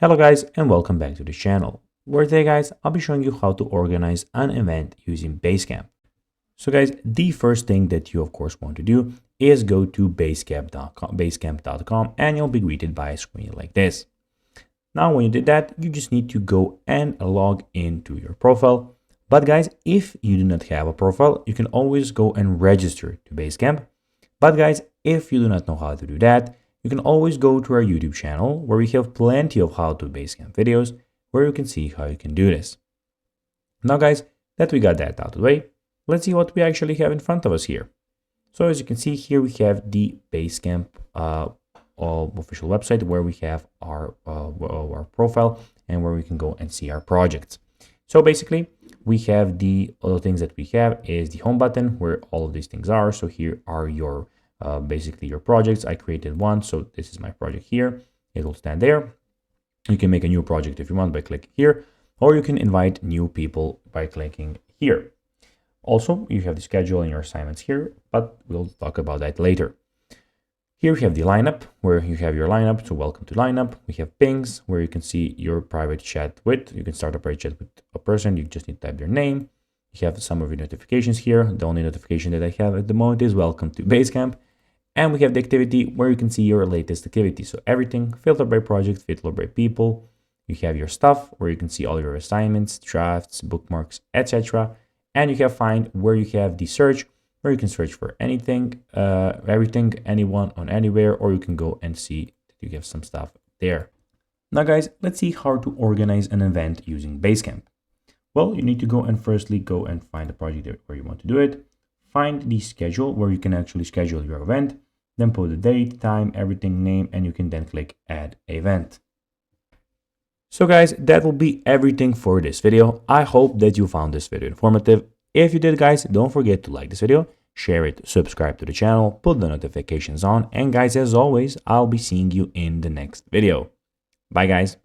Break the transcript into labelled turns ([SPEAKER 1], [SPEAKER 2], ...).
[SPEAKER 1] Hello guys and welcome back to the channel, where today guys I'll be showing you how to organize an event using Basecamp. So guys, the first thing that you of course want to do is go to basecamp.com and you'll be greeted by a screen like this. Now when you did that, you just need to go and log into your profile. But guys, if you do not have a profile, you can always go and register to Basecamp. But guys, if you do not know how to do that, you can always go to our YouTube channel where we have plenty of how-to Basecamp videos where you can see how you can do this. Now guys, that we got that out of the way, let's see what we actually have in front of us here. So as you can see here, we have the Basecamp official website where we have our profile and where we can go and see our projects. So basically, we have the other things that we have is the home button where all of these things are. So here are your basically your projects. I created one, so this is my project here. It will stand there. You can make a new project if you want by clicking here, or you can invite new people by clicking here. Also, you have the schedule and your assignments here, but we'll talk about that later. Here we have the lineup where you have your lineup. So welcome to lineup. We have pings where you can see your private chat with. You can start a private chat with a person. You just need to type their name. You have some of your notifications here. The only notification that I have at the moment is welcome to Basecamp. And we have the activity where you can see your latest activity. So everything filtered by project, filtered by people. You have your stuff where you can see all your assignments, drafts, bookmarks, etc. And you have find where you have the search where you can search for anything, everything, anyone on anywhere, or you can go and see that you have some stuff there. Now guys, let's see how to organize an event using Basecamp. Well, you need to go and firstly go and find the project where you want to do it. Find the schedule where you can actually schedule your event, then put the date, time, everything, name, and you can then click add event. So guys, that will be everything for this video. I hope that you found this video informative. If you did guys, don't forget to like this video, share it, subscribe to the channel, put the notifications on, and guys, as always, I'll be seeing you in the next video. Bye guys.